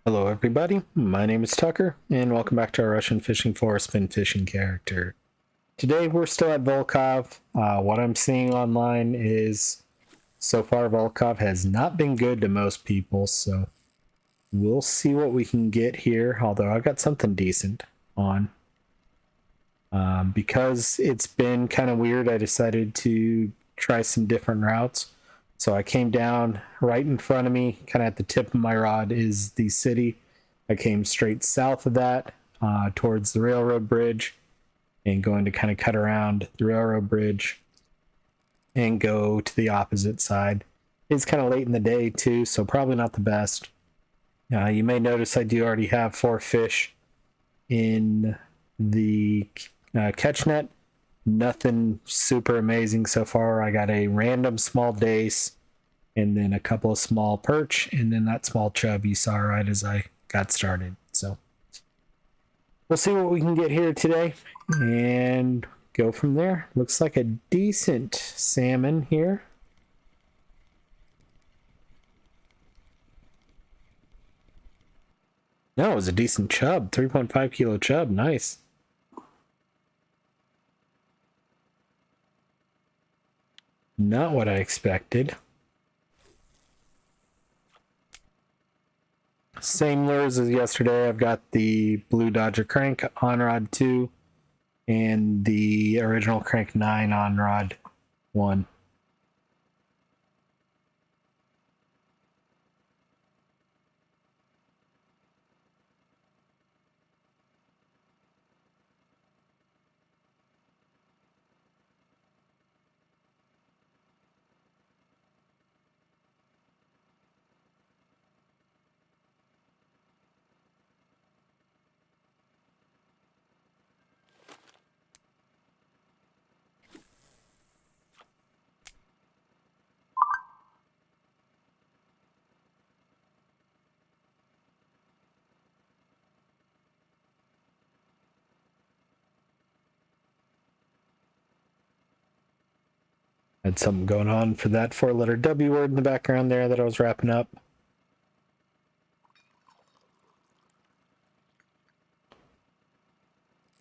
Hello, everybody. My name is Tucker, and welcome back to our Russian fishing for spin fishing character. Today, we're still at Volkov. What I'm seeing online is so far Volkov has not been good to most people, so we'll see what we can get here. Although I got something decent on. Because it's been kind of weird, I decided to try some different routes. So I came down right in front of me, kind of at the tip of my rod, is the city. I came straight south of that towards the railroad bridge and going to kind of cut around the railroad bridge and go to the opposite side. It's kind of late in the day, too, so probably not the best. You may notice I do already have 4 fish in the catch net. Nothing super amazing so far. I got a random small dace and then a couple of small perch and then that small chub you saw right as I got started. So we'll see what we can get here today and go from there. Looks like a decent salmon here. No, it was a decent chub, 3.5 kilo chub. Nice. Not what I expected. Same lures as yesterday. I've got the Blue Dodger crank on rod 2 and the original crank 9 on rod 1. Had something going on for that 4-letter W word in the background there that I was wrapping up.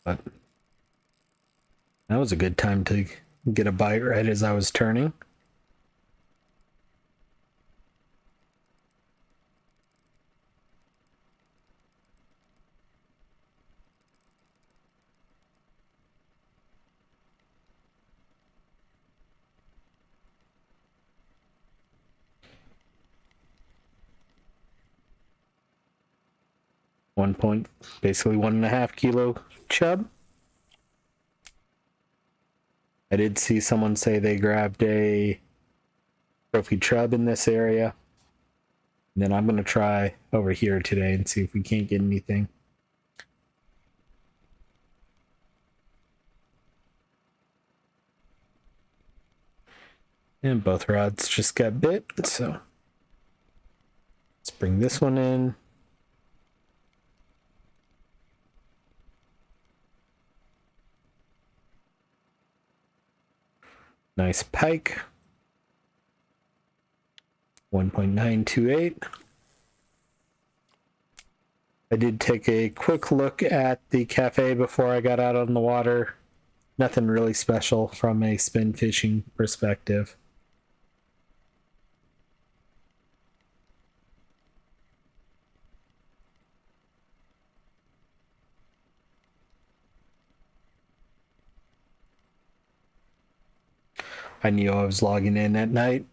But that was a good time to get a bite right as I was turning. Basically 1.5 kilo chub. I did see someone say they grabbed a trophy chub in this area. And then I'm going to try over here today and see if we can't get anything. And both rods just got bit, so let's bring this one in. Nice pike. 1.928. I did take a quick look at the cafe before I got out on the water. Nothing really special from a spin fishing perspective. I knew I was logging in at night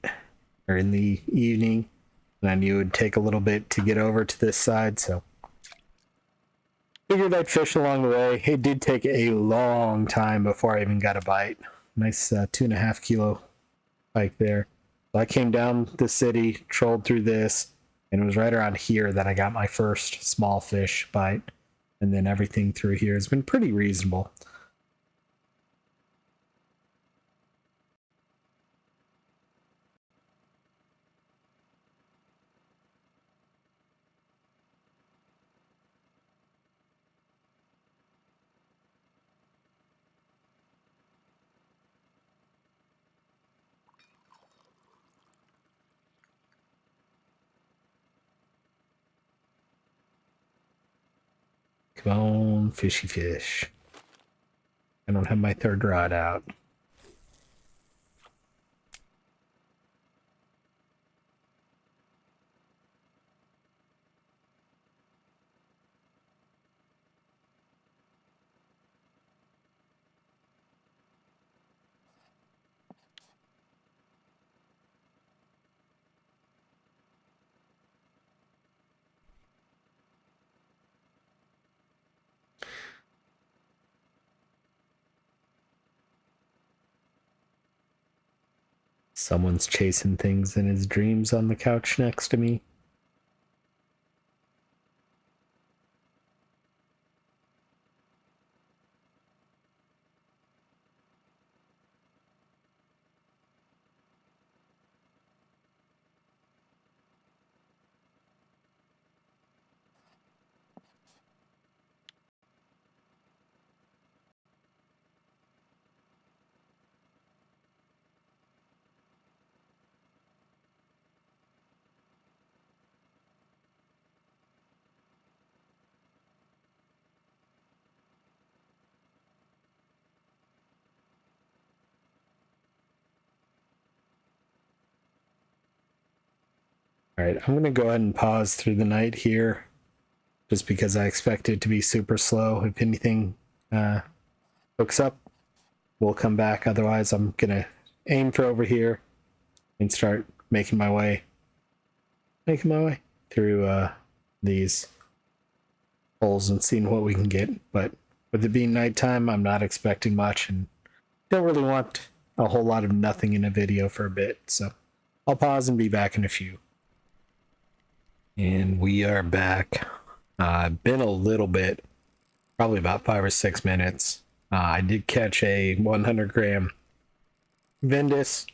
or in the evening, and I knew it would take a little bit to get over to this side, so figured I'd fish along the way. It did take a long time before I even got a bite. Nice 2.5 kilo pike there. So I came down the city, trolled through this, and it was right around here that I got my first small fish bite. And then everything through here has been pretty reasonable. bone, fishy fish. I don't have my third rod out. Someone's chasing things in his dreams on the couch next to me. All right, I'm going to go ahead and pause through the night here just because I expect it to be super slow. If anything hooks up, we'll come back. Otherwise, I'm going to aim for over here and start making my way through these holes and seeing what we can get. But with it being nighttime, I'm not expecting much and don't really want a whole lot of nothing in a video for a bit. So I'll pause and be back in a few. And we are back. Been a little bit, probably about 5 or 6 minutes. I did catch a 100-gram Vendus,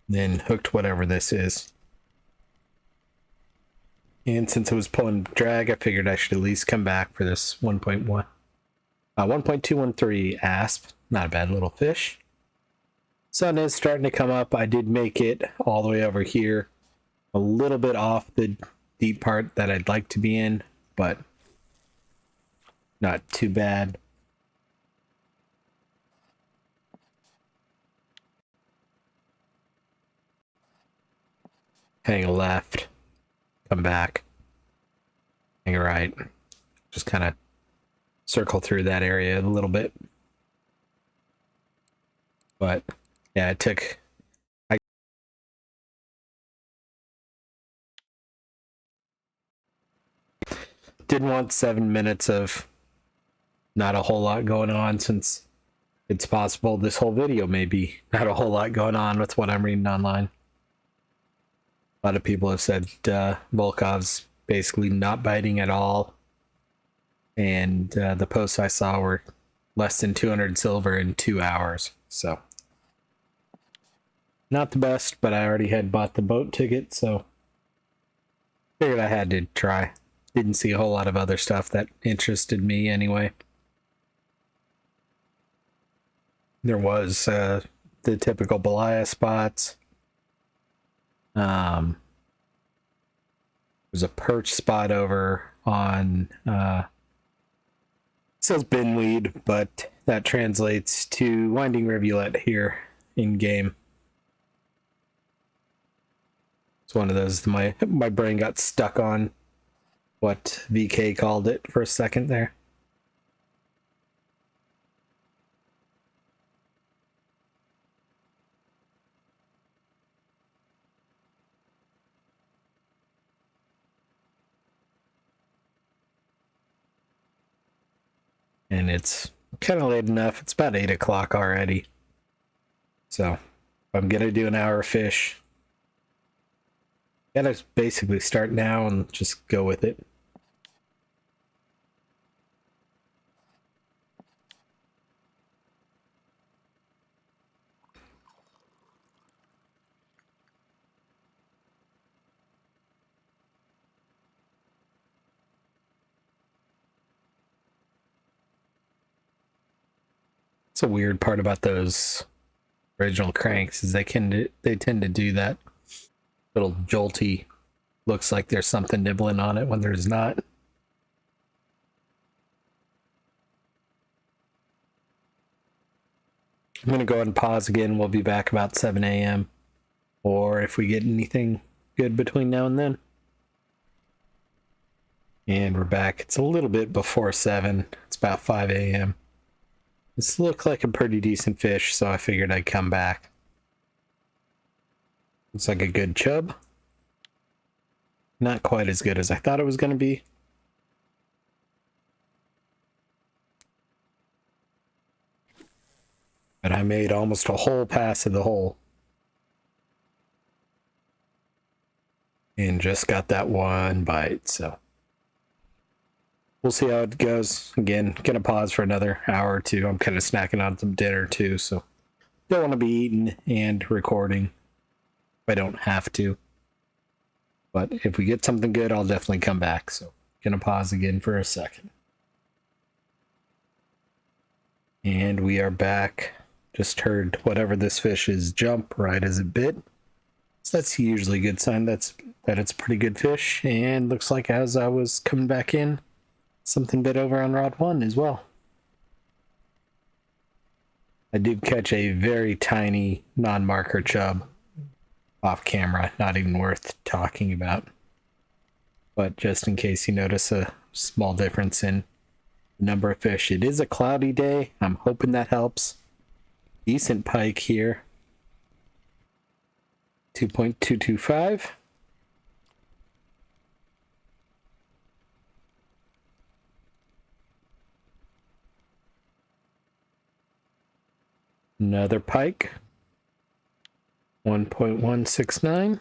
then hooked whatever this is. And since it was pulling drag, I figured I should at least come back for this 1.213 asp. Not a bad little fish. Sun is starting to come up. I did make it all the way over here, a little bit off the deep part that I'd like to be in, but not too bad. Hang a left, come back, hang a right, just kind of circle through that area a little bit. But yeah, I didn't want 7 minutes of not a whole lot going on, since it's possible this whole video may be not a whole lot going on with what I'm reading online. A lot of people have said Volkov's basically not biting at all, and the posts I saw were less than 200 silver in 2 hours. So not the best, but I already had bought the boat ticket, so figured I had to try. Didn't see a whole lot of other stuff that interested me anyway. There was the typical Belaya spots. There's a perch spot over on it says binweed, but that translates to winding rivulet here in game. It's one of those my brain got stuck on what VK called it for a second there. And it's kind of late enough. It's about 8 o'clock already. So I'm going to do an hour of fish. Gotta basically start now and just go with it. It's a weird part about those original cranks is they tend to do that little jolty, looks like there's something nibbling on it when there's not. I'm going to go ahead and pause again. We'll be back about 7 a.m. or if we get anything good between now and then. And we're back. It's a little bit before 7. It's about 5 a.m. This looked like a pretty decent fish, so I figured I'd come back. Looks like a good chub. Not quite as good as I thought it was going to be. But I made almost a whole pass of the hole. And just got that one bite, so we'll see how it goes. Again, gonna pause for another hour or two. I'm kind of snacking on some dinner too, so don't want to be eating and recording if I don't have to. But if we get something good, I'll definitely come back. So gonna pause again for a second. And we are back. Just heard whatever this fish is jump right as it bit. So that's usually a good sign that it's a pretty good fish. And looks like as I was coming back in, something bit over on rod 1 as well. I did catch a very tiny non-marker chub off camera, not even worth talking about. But just in case you notice a small difference in the number of fish. It is a cloudy day. I'm hoping that helps. Decent pike here. 2.225. Another pike. 1.169.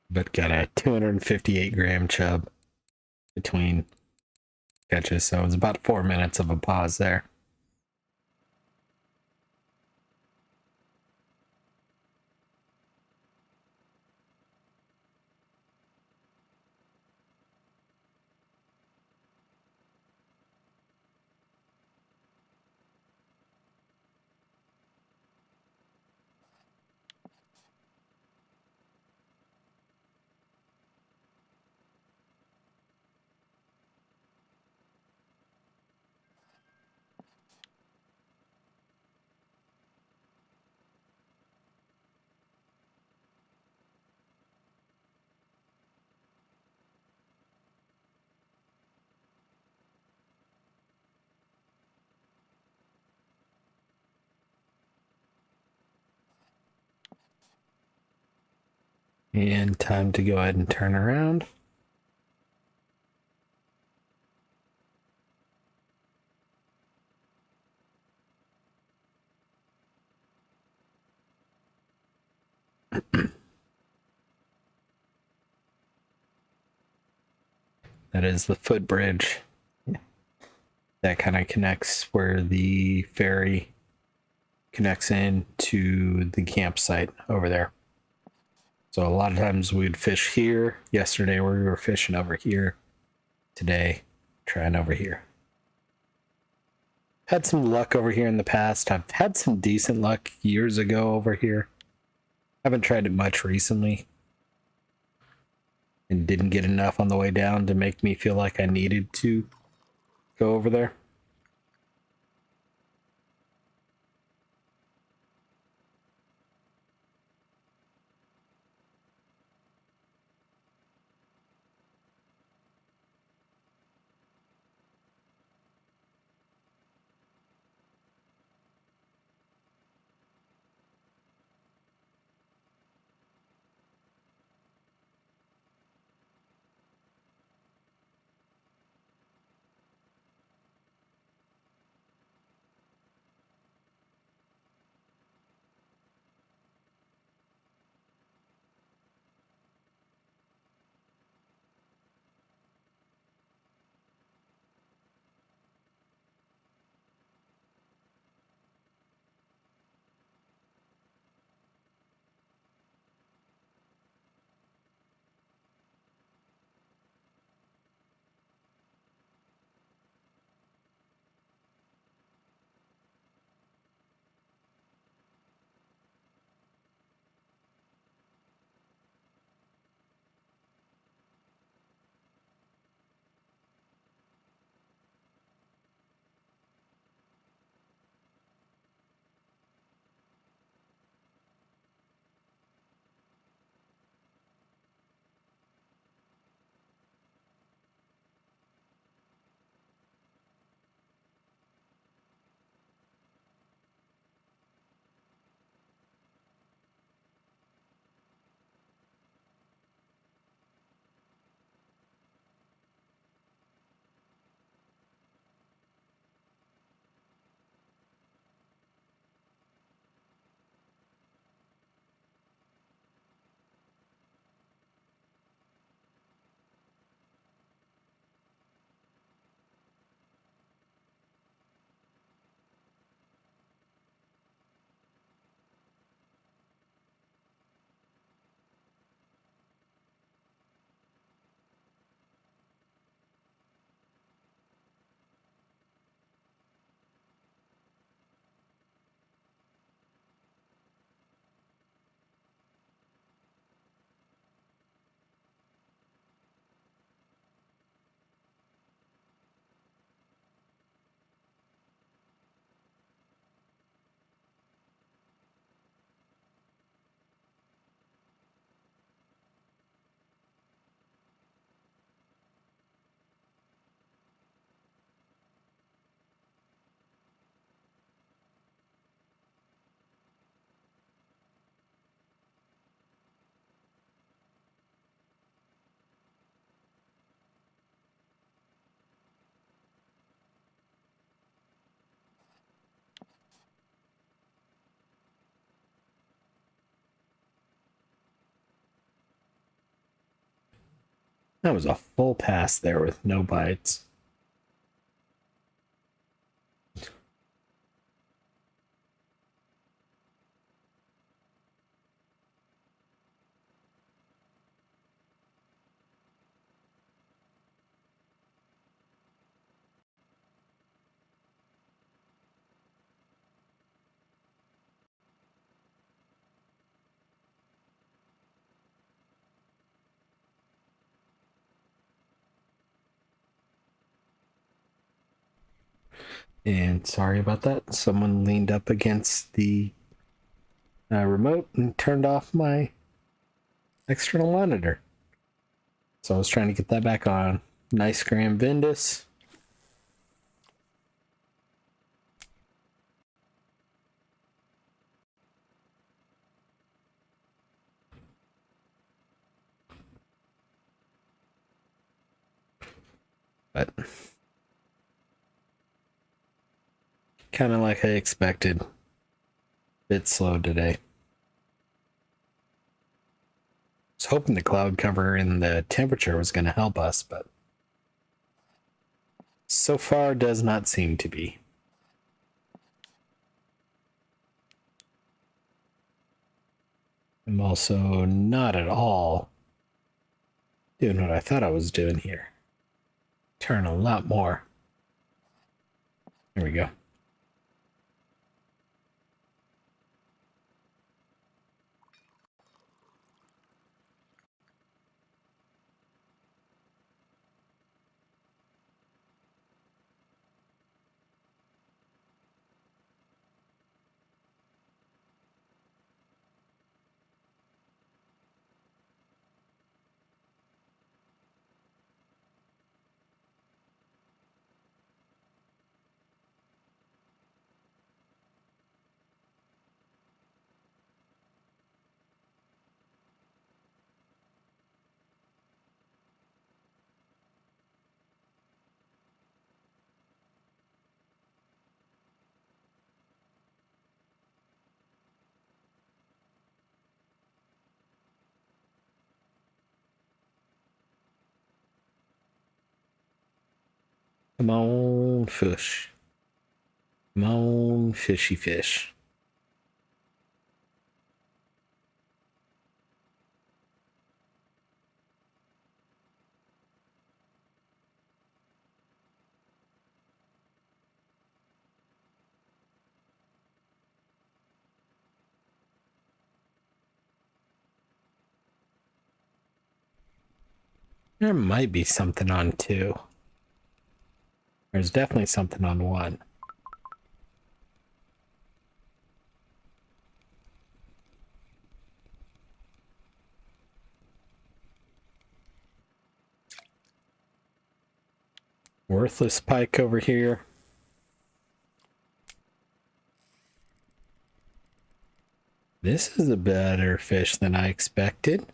But got a 258 gram chub between catches, so it's about 4 minutes of a pause there. And time to go ahead and turn around. That is the footbridge. That kind of connects where the ferry connects in to the campsite over there. So a lot of times we'd fish here. Yesterday we were fishing over here. Today, trying over here. Had some luck over here in the past. I've had some decent luck years ago over here. Haven't tried it much recently. And didn't get enough on the way down to make me feel like I needed to go over there. That was a full pass there with no bites. And sorry about that. Someone leaned up against the remote and turned off my external monitor. So I was trying to get that back on. Nice Graham Vindus. But kind of like I expected. Bit slow today. I was hoping the cloud cover and the temperature was going to help us, but so far does not seem to be. I'm also not at all doing what I thought I was doing here. Turn a lot more. There we go. Come on, fish. Come on, fishy fish. There might be something on 2. There's definitely something on 1. Worthless pike over here. This is a better fish than I expected.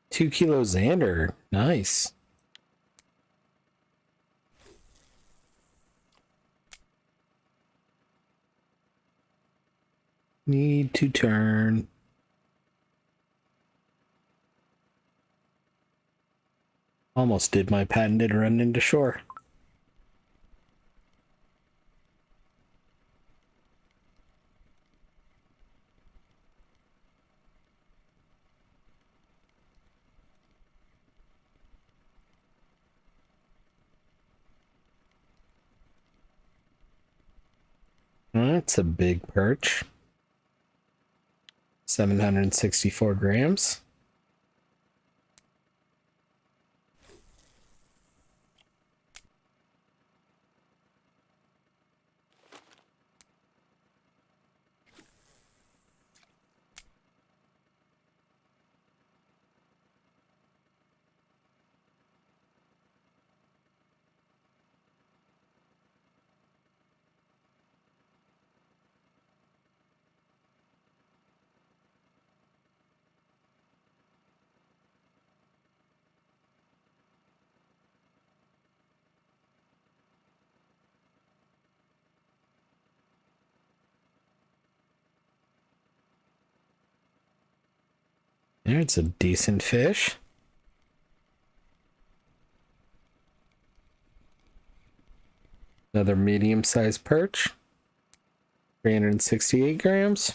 $2 kilo Xander. Nice. Need to turn. Almost did my patented run into shore. That's a big perch. 764 grams. There's a decent fish. Another medium-sized perch. 368 grams.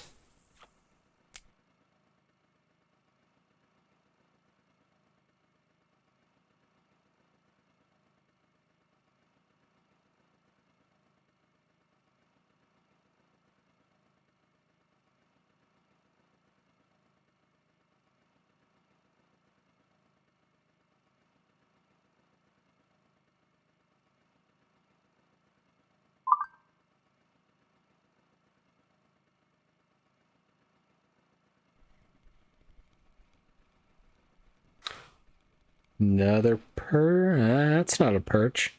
Another that's not a perch.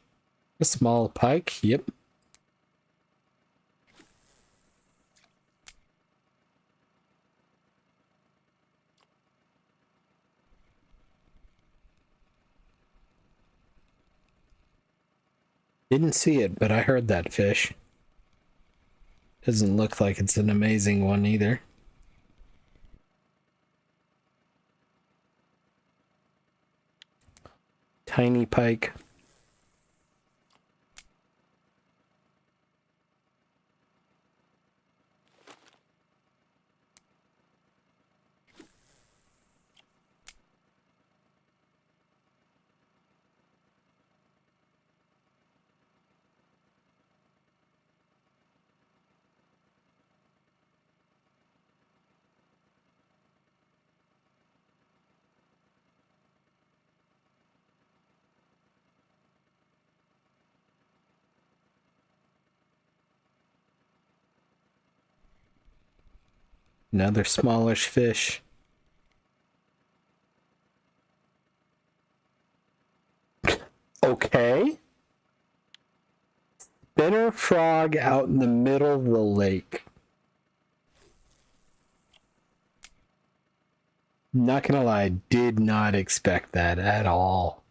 A small pike, yep. Didn't see it, but I heard that fish. Doesn't look like it's an amazing one either. Tiny pike. Another smallish fish. Okay. Spinner frog out in the middle of the lake. Not gonna lie, did not expect that at all.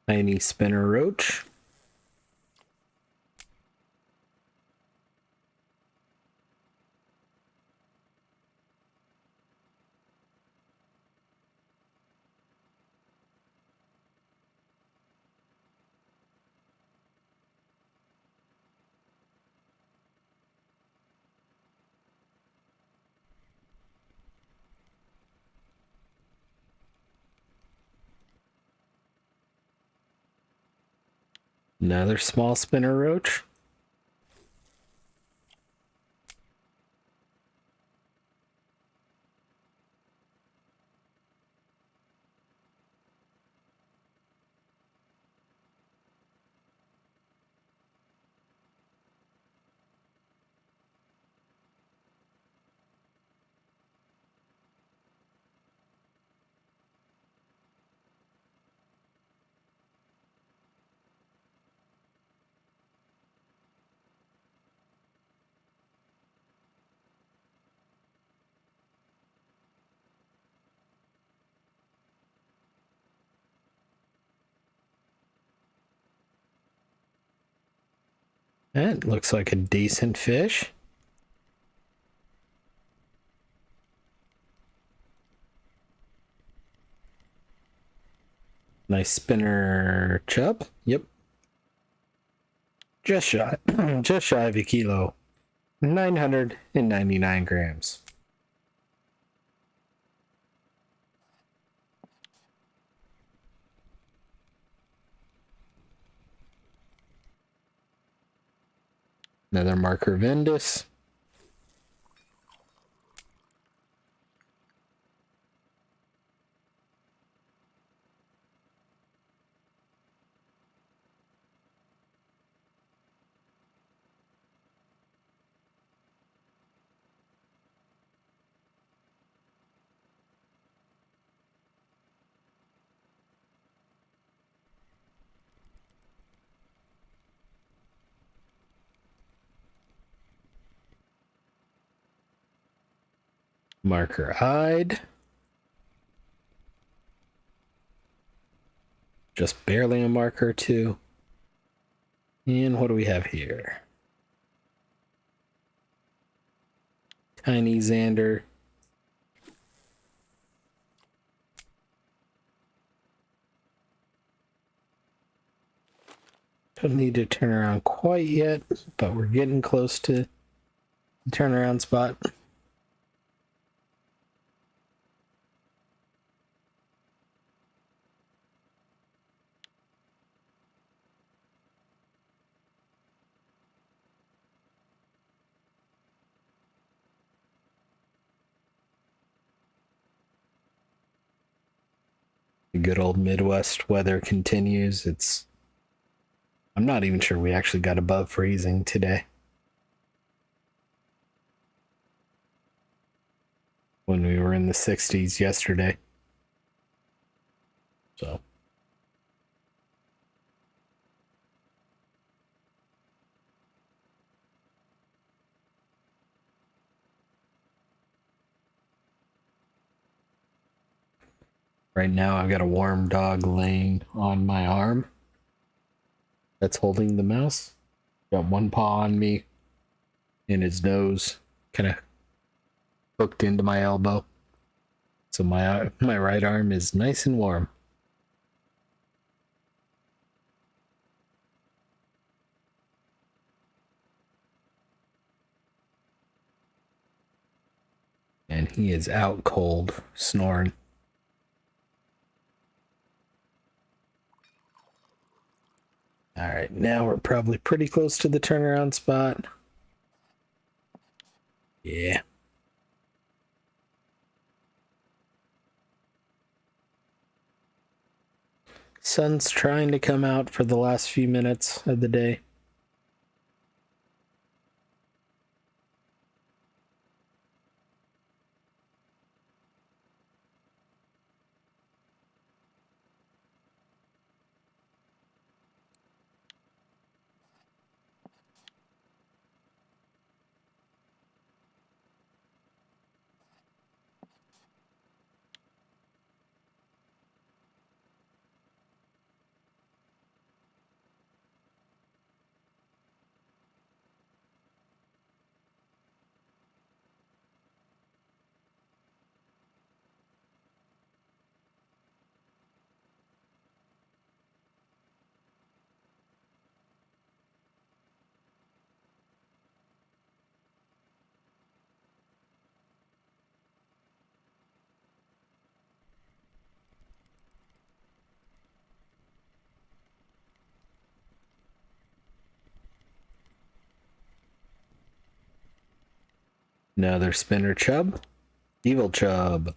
Tiny spinner roach. Another small spinner roach. That looks like a decent fish. Nice spinner chub. Yep. Just shy. Just shy of a kilo. 999 grams. Another marker Vendus. Marker eyed. Just barely a marker too. And what do we have here? Tiny Xander. Don't need to turn around quite yet, but we're getting close to the turnaround spot. The good old Midwest weather continues. I'm not even sure we actually got above freezing today. When we were in the 60s yesterday. So. Right now I've got a warm dog laying on my arm that's holding the mouse. Got one paw on me and his nose kind of hooked into my elbow. So my right arm is nice and warm. And he is out cold, snoring. All right, now we're probably pretty close to the turnaround spot. Yeah. Sun's trying to come out for the last few minutes of the day. Another spinner chub. Evil chub.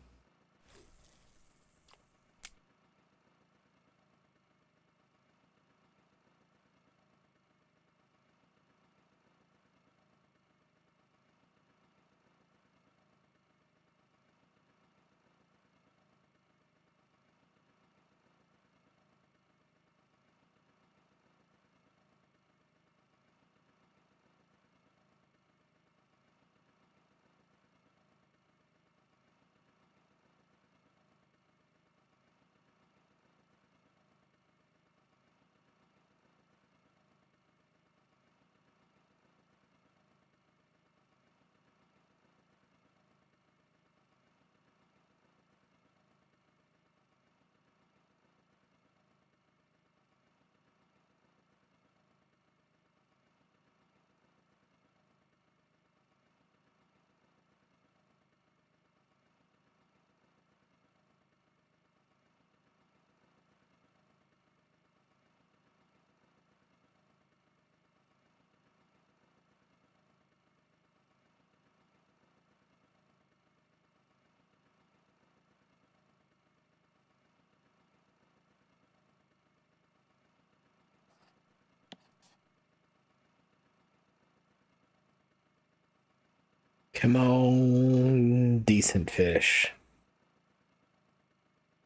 Come on, decent fish.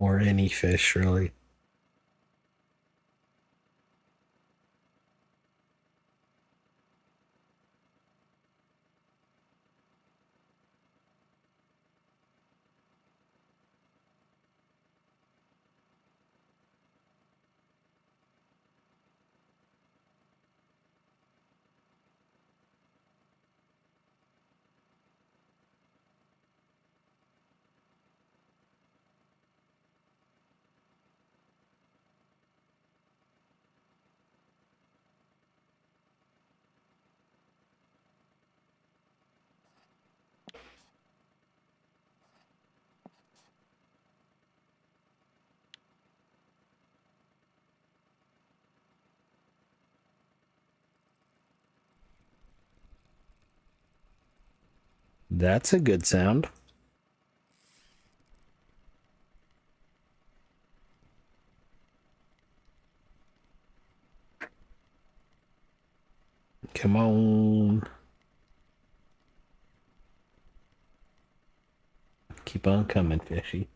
Or any fish, really. That's a good sound. Come on. Keep on coming, fishy.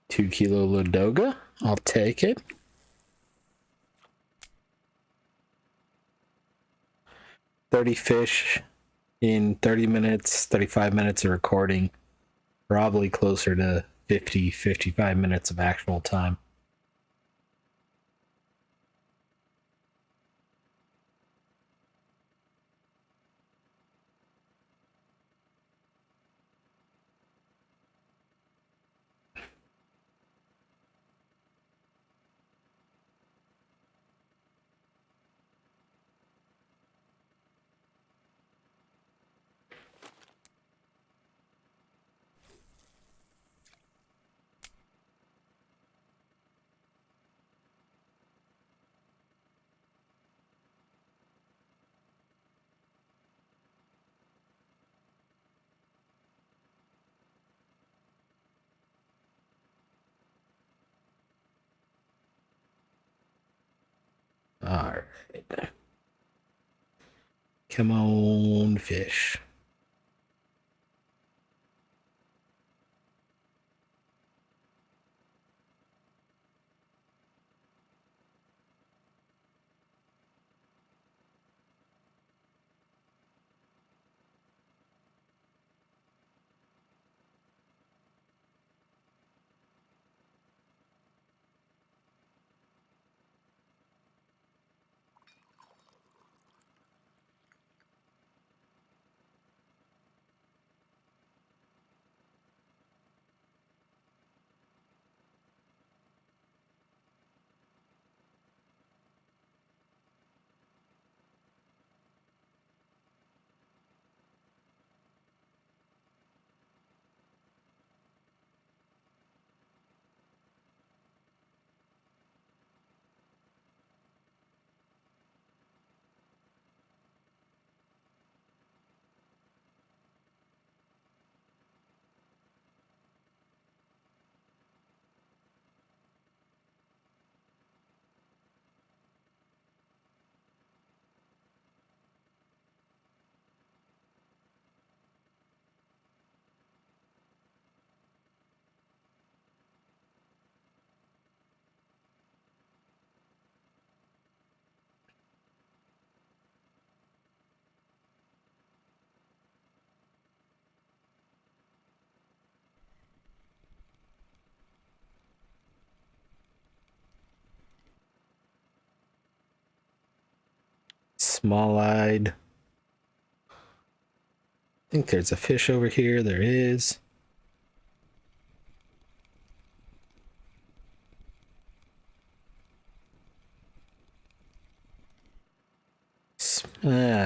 $2 kilo Ladoga. I'll take it. 30 fish in 30 minutes, 35 minutes of recording. Probably closer to 50, 55 minutes of actual time. All right. Come on, fish. Small-eyed. I think there's a fish over here. There is.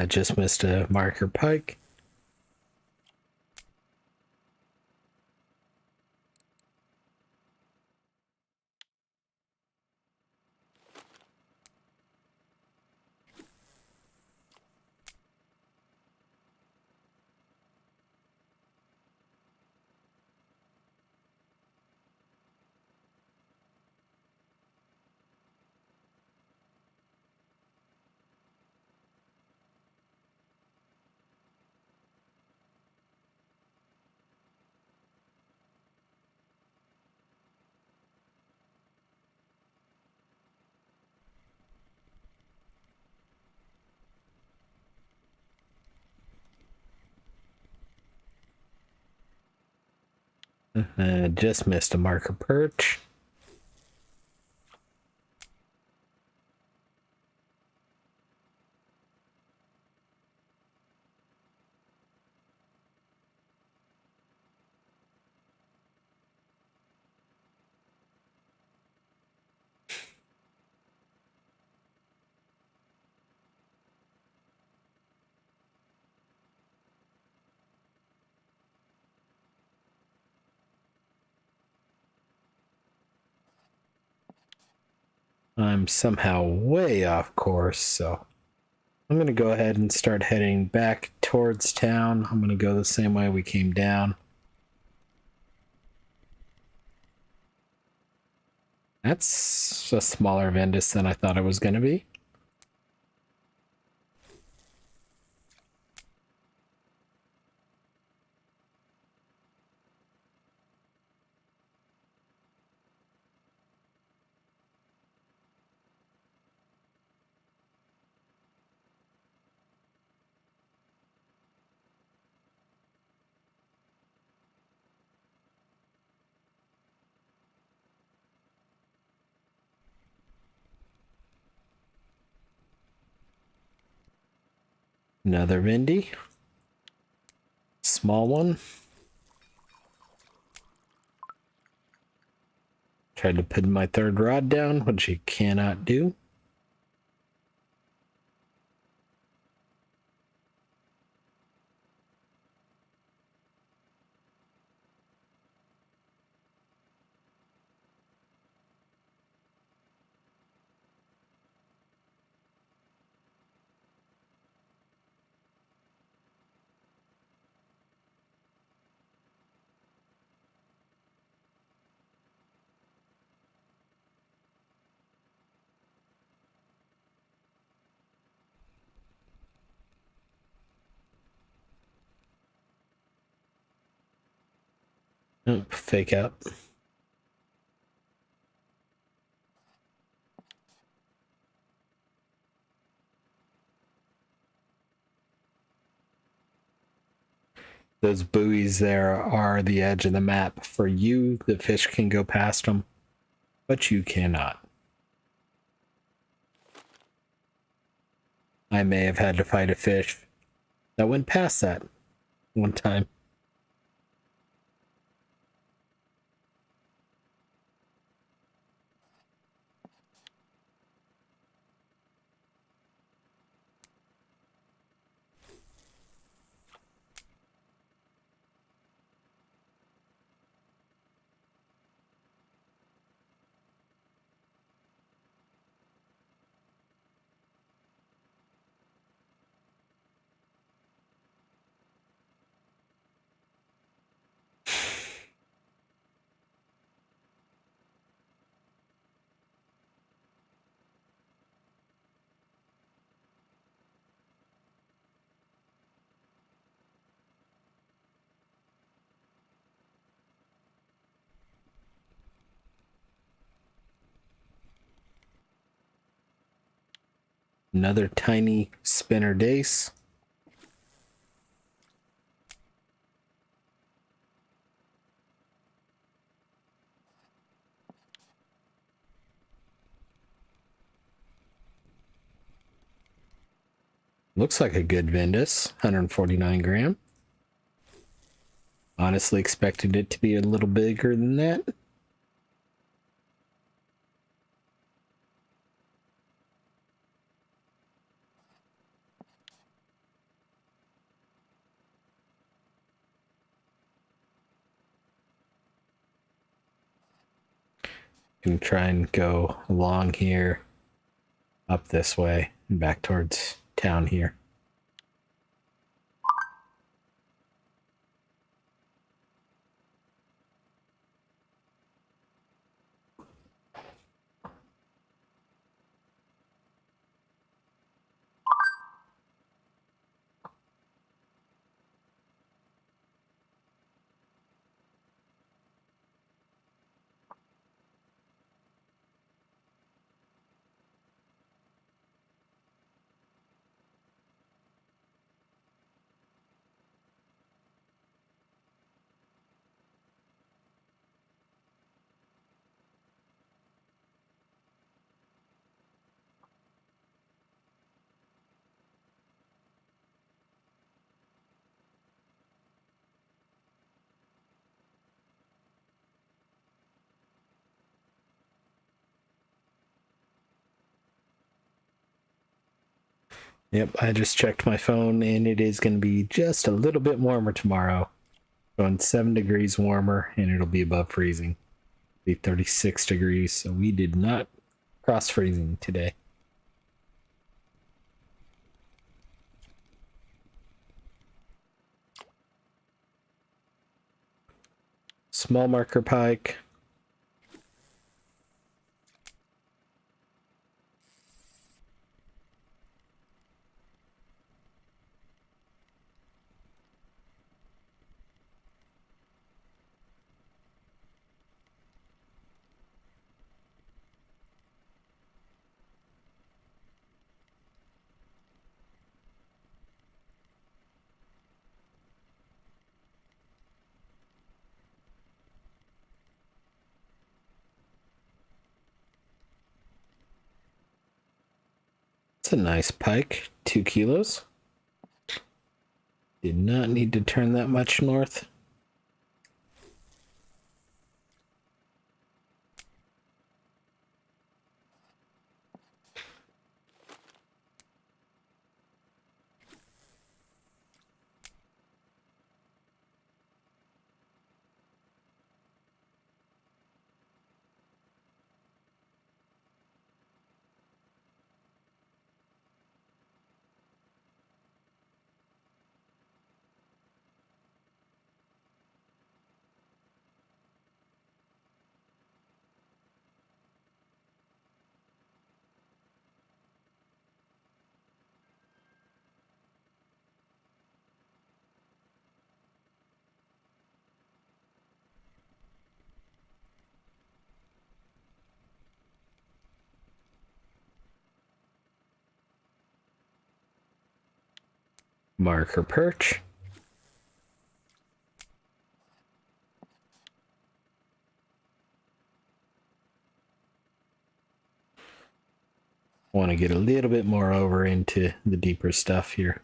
Just missed a marker pike. Just missed a marker perch. I'm somehow way off course, so I'm going to go ahead and start heading back towards town. I'm going to go the same way we came down. That's a smaller Vendus than I thought it was going to be. Another Vindy. Small one. Tried to put my third rod down, which you cannot do. Oh, fake out. Those buoys there are the edge of the map. For you, the fish can go past them, but you cannot. I may have had to fight a fish that went past that one time. Another tiny spinner dace. Looks like a good Vendus, 149 gram. Honestly expected it to be a little bigger than that. Can try and go along here, up this way, and back towards town here. Yep, I just checked my phone and it is going to be just a little bit warmer tomorrow. Going 7 degrees warmer and it'll be above freezing. Be 36 degrees, so we did not cross freezing today. Small marker pike. It's a nice pike, 2 kilos. Did not need to turn that much north. Marker perch. Want to get a little bit more over into the deeper stuff here.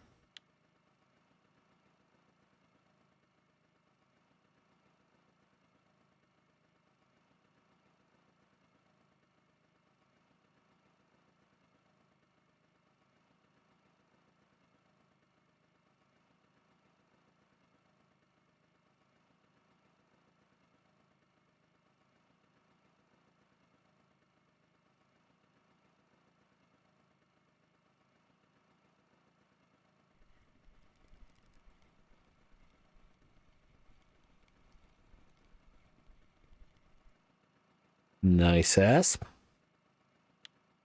Nice asp.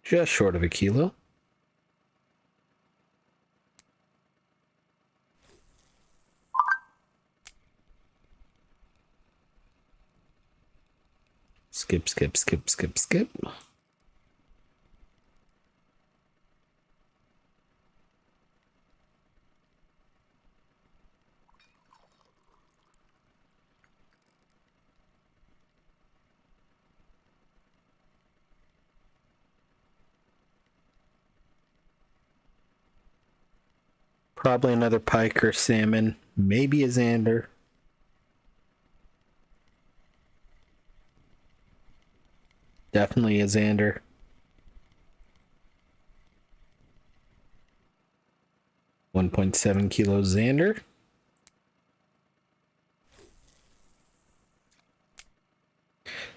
Just short of a kilo. Skip, skip, skip, skip, skip. Probably another pike or salmon. Maybe a zander. Definitely a zander. .7 kilo zander.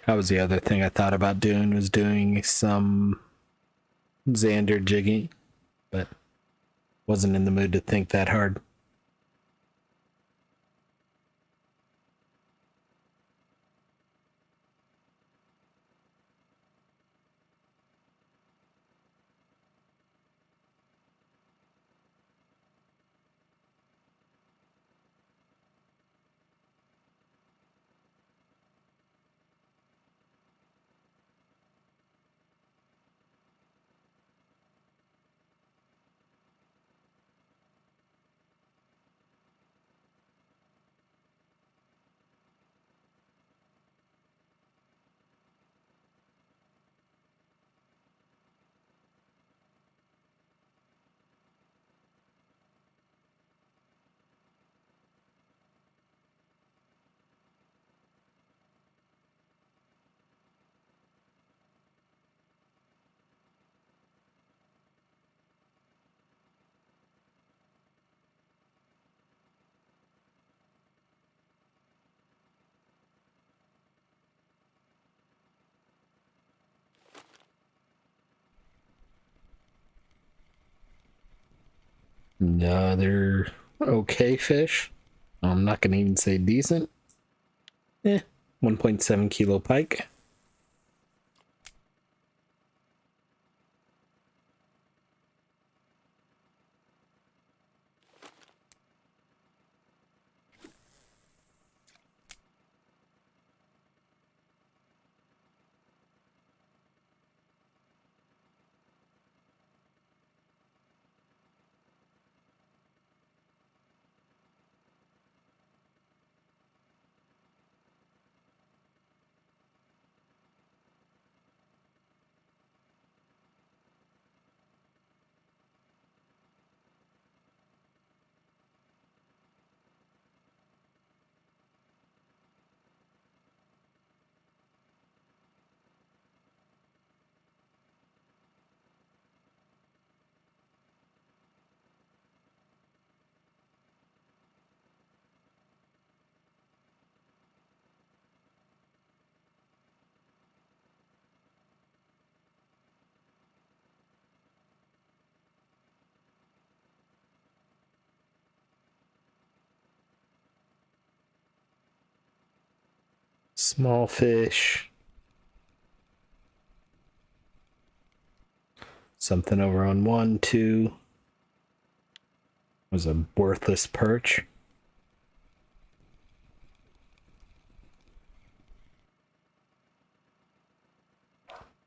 That was the other thing I thought about doing, was doing some zander jigging, but wasn't in the mood to think that hard. Another okay fish. I'm not going to even say decent. 1.7 kilo pike. Small fish. Something over on 1, 2. Was a worthless perch.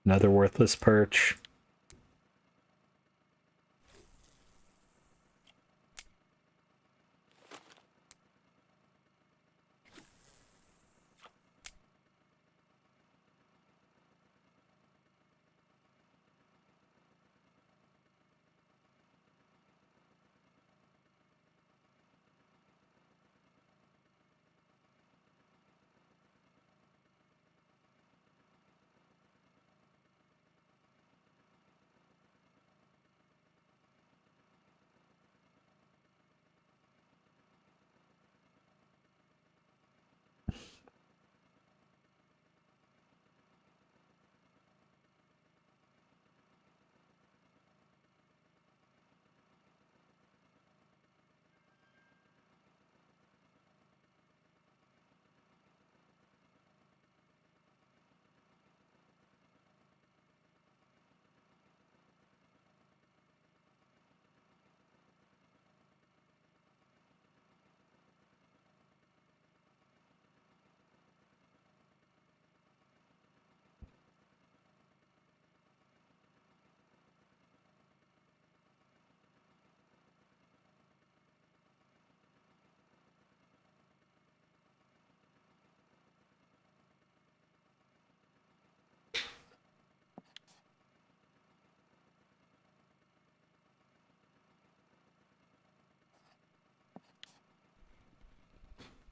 Another worthless perch.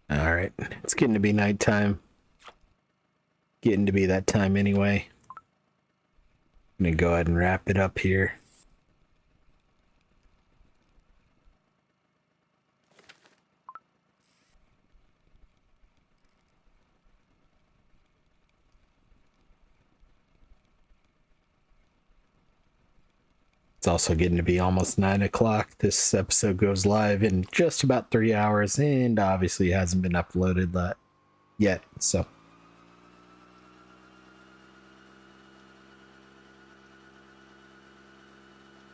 All right, it's getting to be nighttime. Getting to be that time anyway. I'm gonna go ahead and wrap it up here. It's also getting to be almost 9 o'clock. This episode goes live in just about 3 hours, and obviously hasn't been uploaded yet. So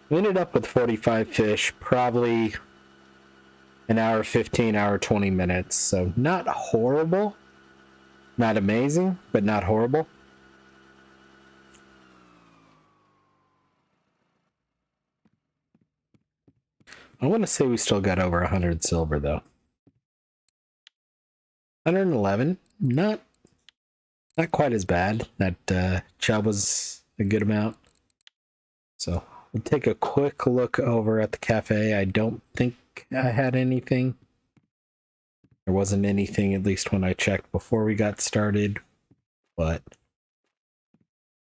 we ended up with 45 fish, probably an hour 15, hour 20 minutes. So not horrible, not amazing, but not horrible. I want to say we still got over 100 silver though. 111, not quite as bad. That chub was a good amount. So we'll take a quick look over at the cafe. I don't think I had anything. There wasn't anything, at least when I checked before we got started, but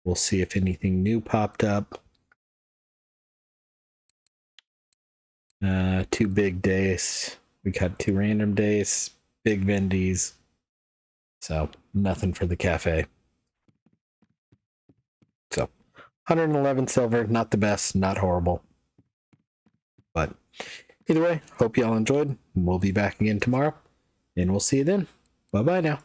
we'll see if anything new popped up. 2 big days. We got 2 random days, big vendies. So nothing for the cafe. So 111 silver, not the best, not horrible. But Either way, hope y'all enjoyed. We'll be back again tomorrow, and we'll see you then. Bye bye now.